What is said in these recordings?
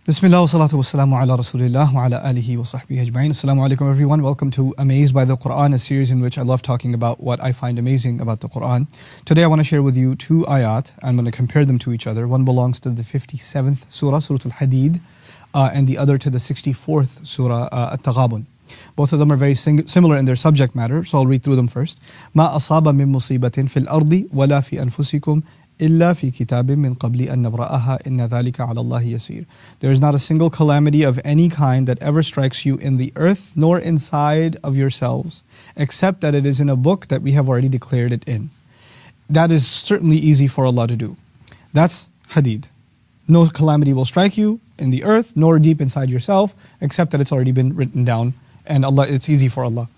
Bismillah wa salatu wa salamu ala rasulillah wa ala alihi wa sahbihi ajma'in. Assalamu alaikum everyone. Welcome to Amazed by the Quran, a series in which I love talking about what I find amazing about the Quran. Today I want to share with you two ayat. I'm going to compare them to each other. One belongs to the 57th surah, Surah Al-Hadid, and the other to the 64th surah, At-Taghabun. Both of them are very similar in their subject matter, so I'll read through them first. مَا أَصَابَ مِن مُصِيبَةٍ فِي الْأَرْضِ وَلَا فِي أَنفُسِكُمْ إِلَّا فِي كِتَابٍ مِّن قَبْلِ أَن نَبْرَأَهَا إِنَّ ذَلِكَ عَلَى اللَّهِ يَسِيرٌ. There is not a single calamity of any kind that ever strikes you in the earth nor inside of yourselves, except that it is in a book that we have already declared it in. That is certainly easy for Allah to do. That's Hadid. No calamity will strike you in the earth nor deep inside yourself, except that it's already been written down, and Allah, it's easy for Allah.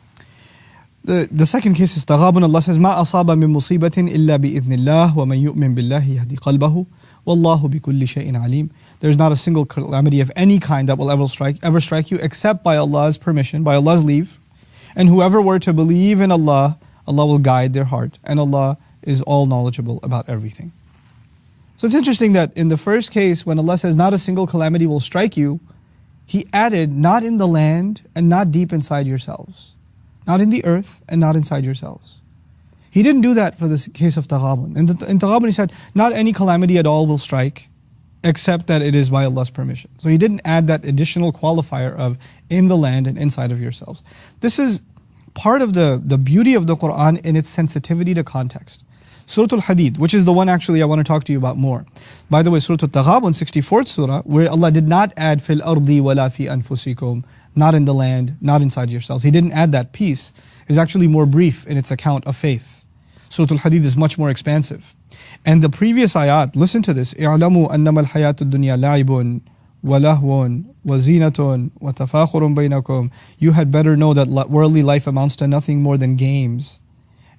The second case is Taghabun. Allah says, مَا أَصَابَ مِن مُصِيبَةٍ إِلَّا بِإِذْنِ اللَّهِ وَمَن يُؤْمِن بِاللَّهِ يَهْدِ قَلْبَهُ وَاللَّهُ بِكُلِّ شَيْءٍ عَلِيمٌ. There is not a single calamity of any kind that will ever strike you except by Allah's permission, by Allah's leave. And whoever were to believe in Allah, Allah will guide their heart. And Allah is all knowledgeable about everything. So it's interesting that in the first case, when Allah says not a single calamity will strike you, He added not in the land and not deep inside yourselves. Not in the earth and not inside yourselves. He didn't do that for the case of Taghabun. In Taghabun He said, not any calamity at all will strike, except that it is by Allah's permission. So He didn't add that additional qualifier of in the land and inside of yourselves. This is part of the beauty of the Quran in its sensitivity to context. Surah Al-Hadid, which is the one actually I want to talk to you about more. By the way, Surah Al-Taghabun, 64th surah, where Allah did not add fil ardi wala fi anfusikum, not in the land, not inside yourselves. He didn't add that piece. It's actually more brief in its account of faith. Surah Al-Hadid is much more expansive. And the previous ayat, listen to this. اعلموا أنما الحياة الدنيا لعب ولهو وزينة وتفاخر بينكم. You had better know that worldly life amounts to nothing more than games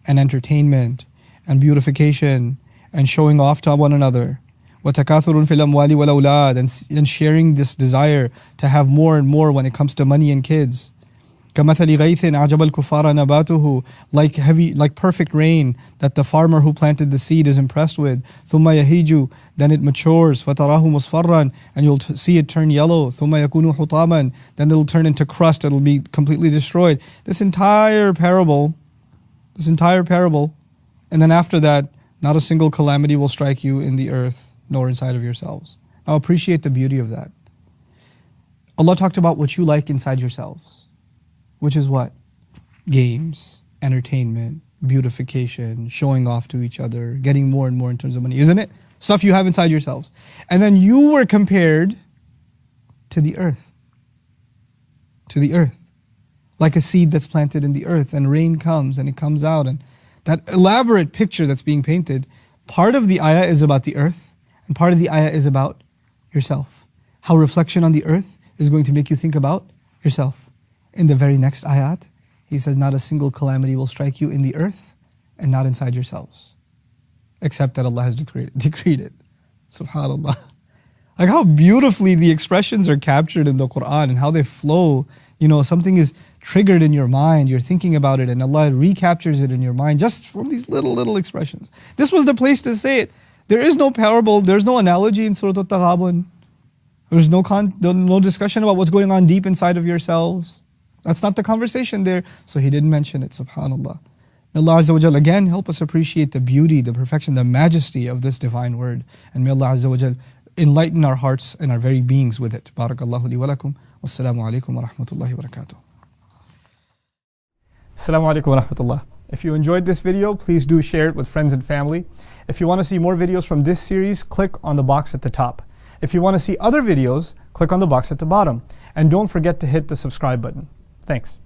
and entertainment and beautification and showing off to one another. وَتَكَاثُرٌ فِي الْأَمْوَالِ وَالْأَوْلَادِ, and sharing this desire to have more and more when it comes to money and kids. كَمَثَلِ غَيْثٍ أَعْجَبَ الْكُفَّارَ نَبَاتُهُ, like perfect rain that the farmer who planted the seed is impressed with. ثُمَّ يَهِيجُ, then it matures. فَتَرَاهُ مُصْفَرًّا, and you'll see it turn yellow. ثُمَّ يَكُونُ حُطَامًا, then it'll turn into crust, it'll be completely destroyed. This entire parable, and then after that, not a single calamity will strike you in the earth nor inside of yourselves. Now appreciate the beauty of that. Allah talked about what you like inside yourselves, which is what? Games, entertainment, beautification, showing off to each other, getting more and more in terms of money, isn't it? Stuff you have inside yourselves. And then you were compared to the earth. To the earth. Like a seed that's planted in the earth, and rain comes and it comes out, and that elaborate picture that's being painted, part of the ayah is about the earth, and part of the ayah is about yourself. How reflection on the earth is going to make you think about yourself. In the very next ayat, He says, not a single calamity will strike you in the earth and not inside yourselves, except that Allah has decreed it. SubhanAllah. Like how beautifully the expressions are captured in the Quran and how they flow. You know, something is triggered in your mind, you're thinking about it, and Allah recaptures it in your mind just from these little expressions. This was the place to say it. There is no parable, there's no analogy in Surah Al-Taghabun. There's no discussion about what's going on deep inside of yourselves. That's not the conversation there, so He didn't mention it, subhanAllah. May Allah Azza wa Jal again help us appreciate the beauty, the perfection, the majesty of this divine word. And may Allah Azza wa Jal enlighten our hearts and our very beings with it. Barakallahu li wa lakum. Wassalamu alaikum wa rahmatullahi wa barakatuh. Assalamu alaikum wa rahmatullah. If you enjoyed this video, please do share it with friends and family. If you want to see more videos from this series, click on the box at the top. If you want to see other videos, click on the box at the bottom. And don't forget to hit the subscribe button. Thanks.